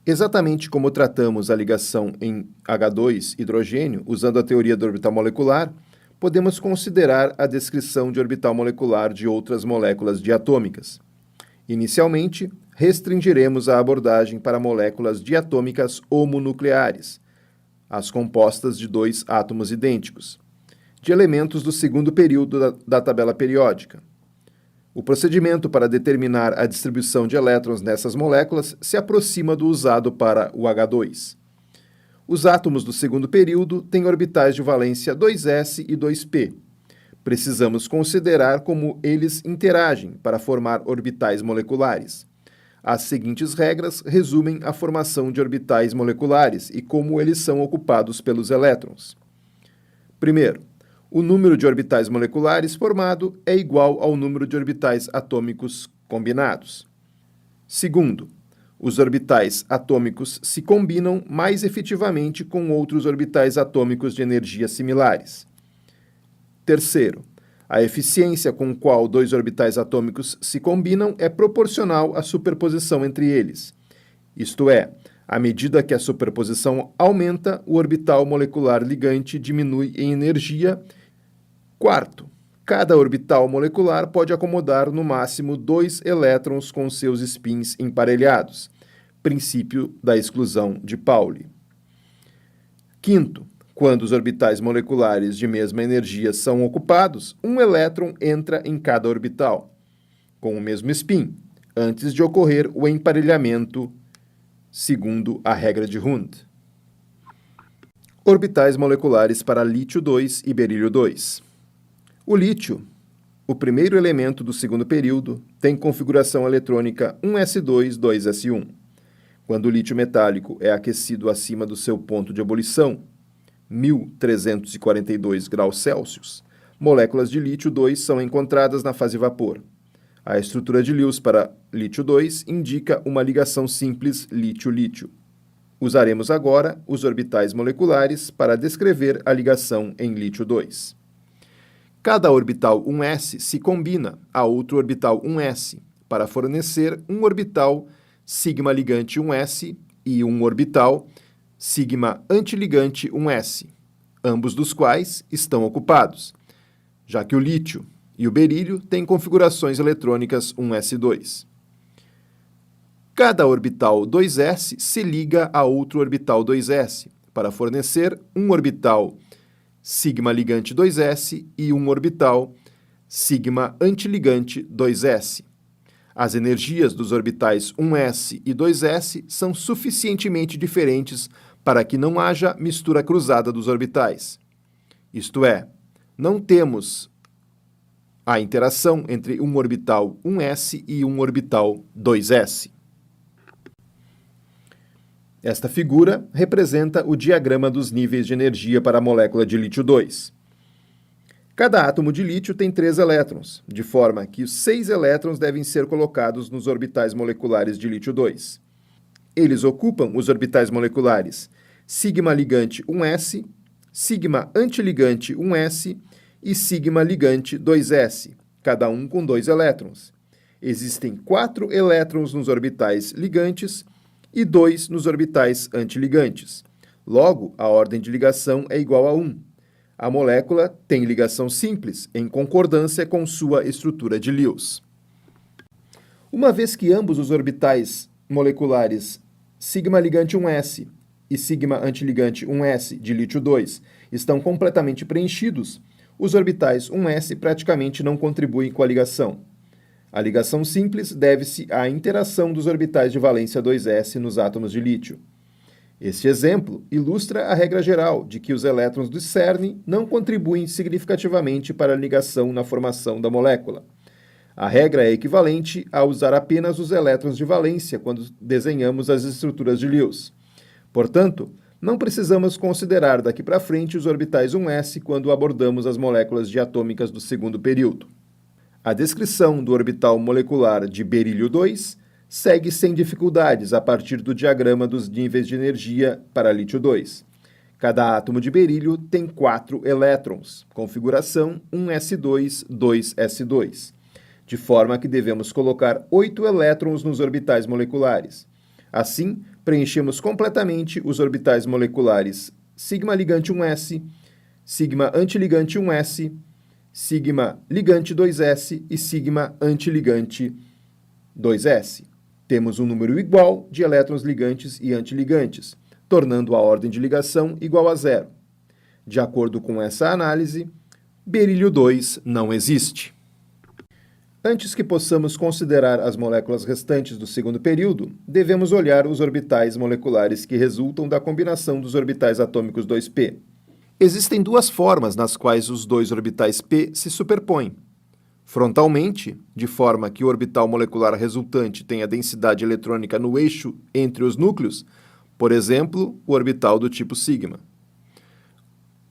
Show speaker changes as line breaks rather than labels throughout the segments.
Exatamente como tratamos a ligação em H2 hidrogênio, usando a teoria do orbital molecular, podemos considerar a descrição de orbital molecular de outras moléculas diatômicas. Inicialmente, restringiremos a abordagem para moléculas diatômicas homonucleares, as compostas de dois átomos idênticos, de elementos do segundo período da tabela periódica. O procedimento para determinar a distribuição de elétrons nessas moléculas se aproxima do usado para o H2. Os átomos do segundo período têm orbitais de valência 2s e 2p. Precisamos considerar como eles interagem para formar orbitais moleculares. As seguintes regras resumem a formação de orbitais moleculares e como eles são ocupados pelos elétrons. Primeiro, o número de orbitais moleculares formado é igual ao número de orbitais atômicos combinados. Segundo, os orbitais atômicos se combinam mais efetivamente com outros orbitais atômicos de energia similares. Terceiro, a eficiência com qual dois orbitais atômicos se combinam é proporcional à superposição entre eles. Isto é, à medida que a superposição aumenta, o orbital molecular ligante diminui em energia. Quarto, cada orbital molecular pode acomodar no máximo 2 elétrons com seus spins emparelhados, princípio da exclusão de Pauli. Quinto, quando os orbitais moleculares de mesma energia são ocupados, um elétron entra em cada orbital, com o mesmo spin, antes de ocorrer o emparelhamento, segundo a regra de Hund. Orbitais moleculares para lítio 2 e berílio 2. O lítio, o primeiro elemento do segundo período, tem configuração eletrônica 1s2, 2s1. Quando o lítio metálico é aquecido acima do seu ponto de ebulição, 1342 graus Celsius, moléculas de lítio 2 são encontradas na fase vapor. A estrutura de Lewis para lítio 2 indica uma ligação simples lítio-lítio. Usaremos agora os orbitais moleculares para descrever a ligação em lítio 2. Cada orbital 1s se combina a outro orbital 1s para fornecer um orbital sigma ligante 1s e um orbital sigma antiligante 1s, ambos dos quais estão ocupados, já que o lítio e o berílio têm configurações eletrônicas 1s2. Cada orbital 2s se liga a outro orbital 2s para fornecer um orbital sigma ligante 2s e um orbital sigma antiligante 2s. As energias dos orbitais 1s e 2s são suficientemente diferentes para que não haja mistura cruzada dos orbitais. Isto é, não temos a interação entre um orbital 1s e um orbital 2s. Esta figura representa o diagrama dos níveis de energia para a molécula de lítio 2. Cada átomo de lítio tem 3 elétrons, de forma que os 6 elétrons devem ser colocados nos orbitais moleculares de lítio 2. Eles ocupam os orbitais moleculares sigma ligante 1s, sigma antiligante 1s e sigma ligante 2s, cada um com 2 elétrons. Existem 4 elétrons nos orbitais ligantes e 2 nos orbitais antiligantes. Logo, a ordem de ligação é igual a 1. A molécula tem ligação simples, em concordância com sua estrutura de Lewis. Uma vez que ambos os orbitais moleculares sigma ligante 1s e sigma antiligante 1s de lítio 2 estão completamente preenchidos, os orbitais 1s praticamente não contribuem com a ligação. A ligação simples deve-se à interação dos orbitais de valência 2s nos átomos de lítio. Este exemplo ilustra a regra geral de que os elétrons do cerne não contribuem significativamente para a ligação na formação da molécula. A regra é equivalente a usar apenas os elétrons de valência quando desenhamos as estruturas de Lewis. Portanto, não precisamos considerar daqui para frente os orbitais 1s quando abordamos as moléculas diatômicas do segundo período. A descrição do orbital molecular de berílio 2 segue sem dificuldades a partir do diagrama dos níveis de energia para lítio 2. Cada átomo de berílio tem 4 elétrons, configuração 1s2, 2s2, de forma que devemos colocar 8 elétrons nos orbitais moleculares. Assim, preenchemos completamente os orbitais moleculares sigma ligante 1s, sigma antiligante 1s, sigma ligante 2s e sigma antiligante 2s. Temos um número igual de elétrons ligantes e antiligantes, tornando a ordem de ligação igual a zero. De acordo com essa análise, berílio 2 não existe. Antes que possamos considerar as moléculas restantes do segundo período, devemos olhar os orbitais moleculares que resultam da combinação dos orbitais atômicos 2p. Existem duas formas nas quais os dois orbitais p se superpõem. Frontalmente, de forma que o orbital molecular resultante tenha densidade eletrônica no eixo entre os núcleos, por exemplo, o orbital do tipo sigma.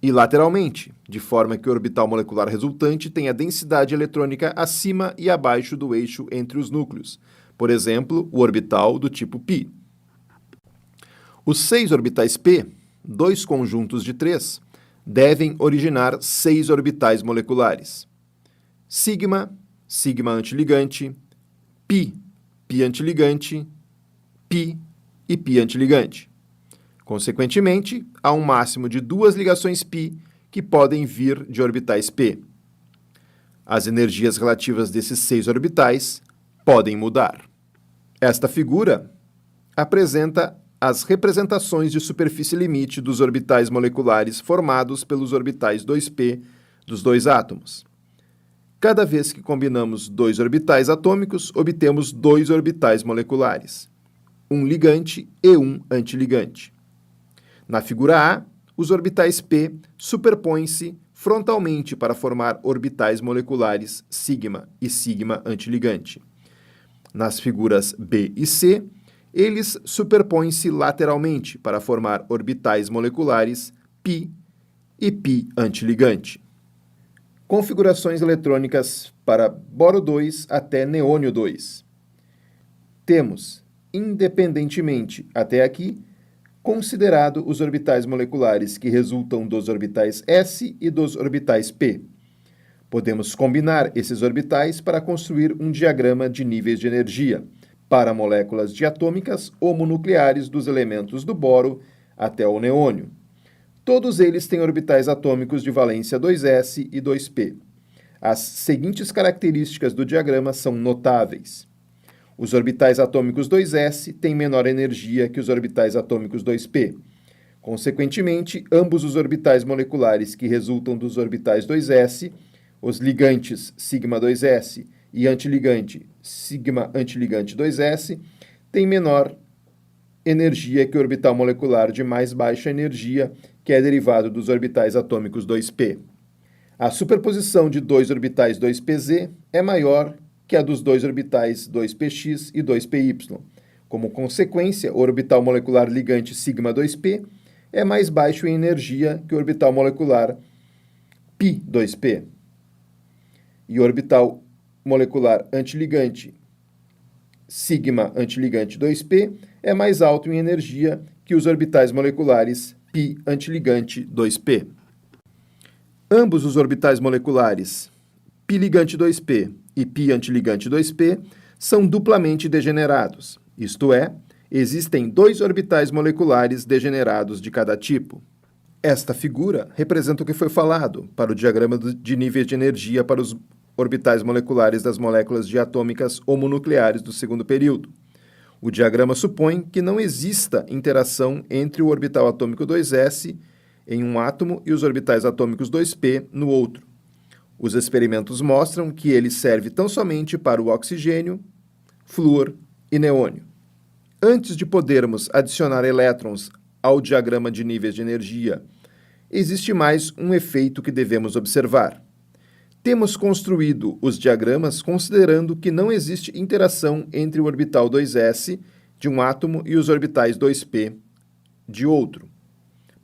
E lateralmente, de forma que o orbital molecular resultante tenha densidade eletrônica acima e abaixo do eixo entre os núcleos, por exemplo, o orbital do tipo π. Os 6 orbitais p, dois conjuntos de 3, devem originar 6 orbitais moleculares. Sigma, sigma antiligante, π, π antiligante, π e π antiligante. Consequentemente, há um máximo de 2 ligações π que podem vir de orbitais p. As energias relativas desses 6 orbitais podem mudar. Esta figura apresenta as representações de superfície limite dos orbitais moleculares formados pelos orbitais 2p dos dois átomos. Cada vez que combinamos 2 orbitais atômicos, obtemos 2 orbitais moleculares, um ligante e um antiligante. Na figura A, os orbitais p superpõem-se frontalmente para formar orbitais moleculares sigma e sigma antiligante. Nas figuras B e C, eles superpõem-se lateralmente para formar orbitais moleculares π e π antiligante. Configurações eletrônicas para boro 2 até neônio 2. Temos, independentemente até aqui, considerado os orbitais moleculares que resultam dos orbitais s e dos orbitais p. Podemos combinar esses orbitais para construir um diagrama de níveis de energia para moléculas diatômicas homonucleares dos elementos do boro até o neônio. Todos eles têm orbitais atômicos de valência 2s e 2p. As seguintes características do diagrama são notáveis. Os orbitais atômicos 2s têm menor energia que os orbitais atômicos 2p. Consequentemente, ambos os orbitais moleculares que resultam dos orbitais 2s, os ligantes sigma 2s e antiligante sigma antiligante 2s, têm menor energia que o orbital molecular de mais baixa energia, que é derivado dos orbitais atômicos 2p. A superposição de 2 orbitais 2pz é maior que a dos 2 orbitais 2px e 2py. Como consequência, o orbital molecular ligante sigma 2p é mais baixo em energia que o orbital molecular π 2p. E o orbital molecular antiligante sigma antiligante 2p é mais alto em energia que os orbitais moleculares π antiligante 2p. Ambos os orbitais moleculares π ligante 2p e π antiligante 2p são duplamente degenerados, isto é, existem 2 orbitais moleculares degenerados de cada tipo. Esta figura representa o que foi falado para o diagrama de níveis de energia para os orbitais moleculares das moléculas diatômicas homonucleares do segundo período. O diagrama supõe que não exista interação entre o orbital atômico 2s em um átomo e os orbitais atômicos 2p no outro. Os experimentos mostram que ele serve tão somente para o oxigênio, flúor e neônio. Antes de podermos adicionar elétrons ao diagrama de níveis de energia, existe mais um efeito que devemos observar. Temos construído os diagramas considerando que não existe interação entre o orbital 2s de um átomo e os orbitais 2p de outro.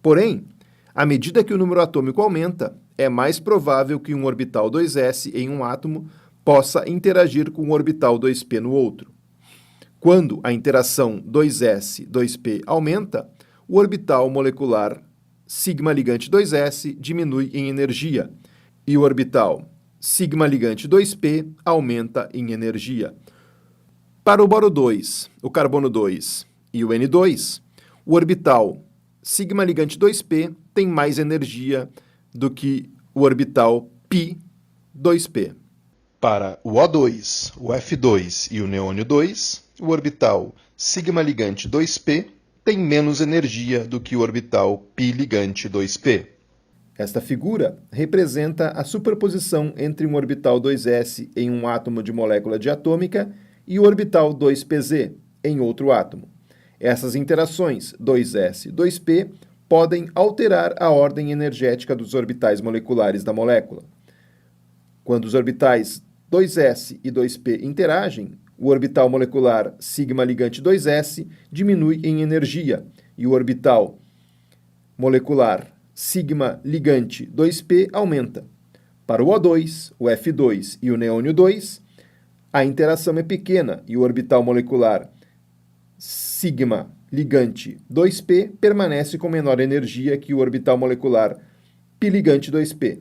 Porém, à medida que o número atômico aumenta, é mais provável que um orbital 2s em um átomo possa interagir com o orbital 2p no outro. Quando a interação 2s-2p aumenta, o orbital molecular sigma ligante 2s diminui em energia e o orbital sigma ligante 2p aumenta em energia. Para o boro 2, o carbono 2 e o N2, o orbital sigma ligante 2p tem mais energia do que o orbital π 2p.
Para o O2, o F2 e o neônio 2, o orbital sigma ligante 2p tem menos energia do que o orbital π ligante 2p.
Esta figura representa a superposição entre um orbital 2s em um átomo de molécula diatômica e o orbital 2pz em outro átomo. Essas interações 2s e 2p podem alterar a ordem energética dos orbitais moleculares da molécula. Quando os orbitais 2s e 2p interagem, o orbital molecular sigma ligante 2s diminui em energia e o orbital molecular sigma ligante 2p aumenta. Para o O2, o F2 e o neônio 2, a interação é pequena e o orbital molecular sigma ligante 2p permanece com menor energia que o orbital molecular π ligante 2p.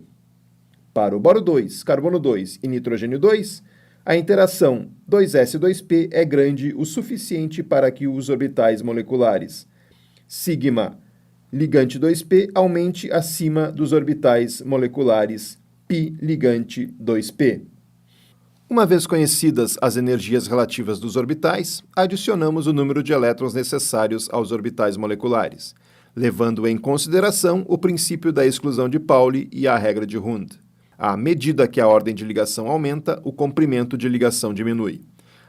Para o boro 2, carbono 2 e nitrogênio 2, a interação 2s2p é grande o suficiente para que os orbitais moleculares sigma ligante 2p aumente acima dos orbitais moleculares π ligante 2p. Uma vez conhecidas as energias relativas dos orbitais, adicionamos o número de elétrons necessários aos orbitais moleculares, levando em consideração o princípio da exclusão de Pauli e a regra de Hund. À medida que a ordem de ligação aumenta, o comprimento de ligação diminui.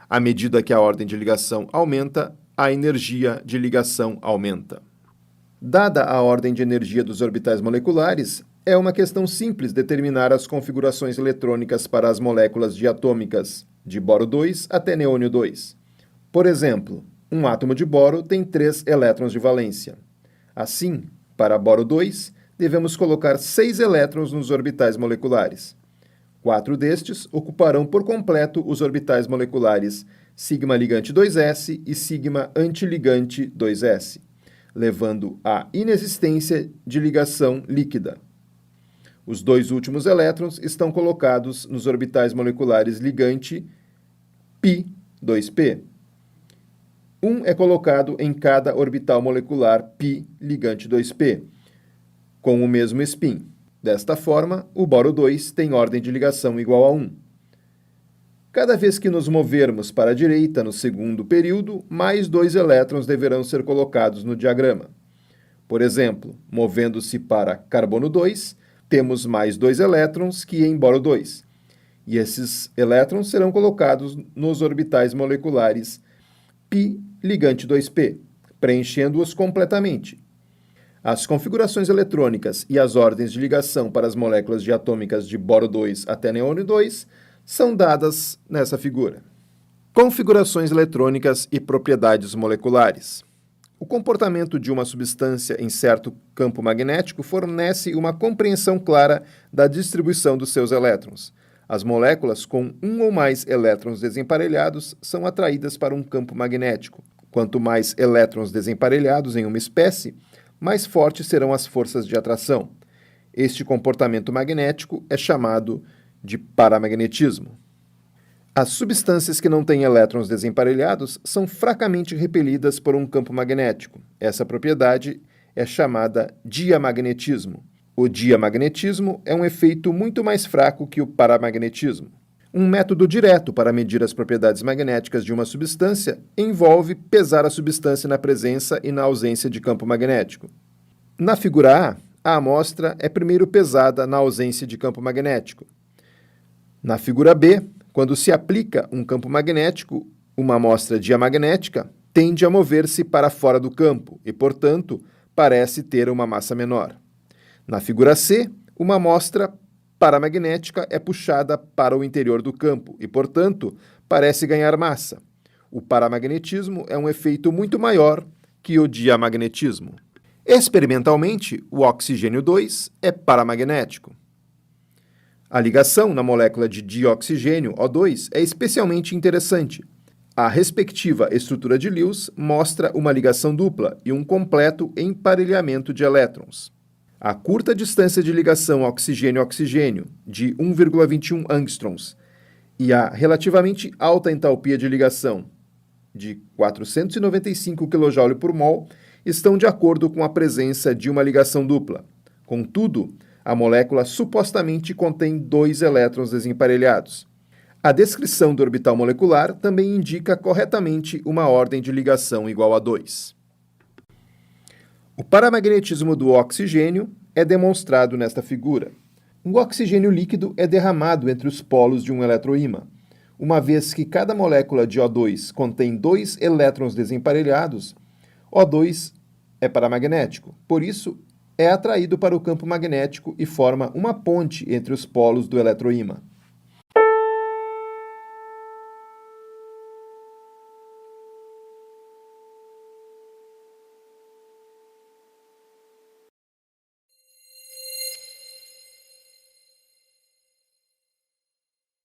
À medida que a ordem de ligação aumenta, a energia de ligação aumenta. Dada a ordem de energia dos orbitais moleculares, é uma questão simples determinar as configurações eletrônicas para as moléculas diatômicas de boro 2 até neônio 2. Por exemplo, um átomo de boro tem 3 elétrons de valência. Assim, para boro 2, devemos colocar 6 elétrons nos orbitais moleculares. 4 destes ocuparão por completo os orbitais moleculares sigma ligante 2s e sigma antiligante 2s, levando à inexistência de ligação líquida. Os 2 últimos elétrons estão colocados nos orbitais moleculares ligante π 2p. Um é colocado em cada orbital molecular π ligante 2p, com o mesmo spin. Desta forma, o boro 2 tem ordem de ligação igual a 1. Cada vez que nos movermos para a direita no segundo período, mais 2 elétrons deverão ser colocados no diagrama. Por exemplo, movendo-se para carbono 2, temos mais 2 elétrons que em boro 2. E esses elétrons serão colocados nos orbitais moleculares π ligante 2p, preenchendo-os completamente. As configurações eletrônicas e as ordens de ligação para as moléculas diatômicas de boro 2 até neônio 2 são dadas nessa figura. Configurações eletrônicas e propriedades moleculares. O comportamento de uma substância em certo campo magnético fornece uma compreensão clara da distribuição dos seus elétrons. As moléculas com um ou mais elétrons desemparelhados são atraídas para um campo magnético. Quanto mais elétrons desemparelhados em uma espécie, mais fortes serão as forças de atração. Este comportamento magnético é chamado de paramagnetismo. As substâncias que não têm elétrons desemparelhados são fracamente repelidas por um campo magnético. Essa propriedade é chamada diamagnetismo. O diamagnetismo é um efeito muito mais fraco que o paramagnetismo. Um método direto para medir as propriedades magnéticas de uma substância envolve pesar a substância na presença e na ausência de campo magnético. Na figura a amostra é primeiro pesada na ausência de campo magnético. Na figura B, quando se aplica um campo magnético, uma amostra diamagnética tende a mover-se para fora do campo e, portanto, parece ter uma massa menor. Na figura C, uma amostra paramagnética é puxada para o interior do campo e, portanto, parece ganhar massa. O paramagnetismo é um efeito muito maior que o diamagnetismo. Experimentalmente, o oxigênio 2 é paramagnético. A ligação na molécula de dioxigênio, O2, é especialmente interessante. A respectiva estrutura de Lewis mostra uma ligação dupla e um completo emparelhamento de elétrons. A curta distância de ligação oxigênio-oxigênio, de 1,21 angstroms, e a relativamente alta entalpia de ligação, de 495 kJ por mol, estão de acordo com a presença de uma ligação dupla. Contudo, a molécula supostamente contém 2 elétrons desemparelhados. A descrição do orbital molecular também indica corretamente uma ordem de ligação igual a 2. O paramagnetismo do oxigênio é demonstrado nesta figura. O oxigênio líquido é derramado entre os polos de um eletroímã. Uma vez que cada molécula de O2 contém 2 elétrons desemparelhados, O2 é paramagnético, por isso é atraído para o campo magnético e forma uma ponte entre os polos do eletroímã.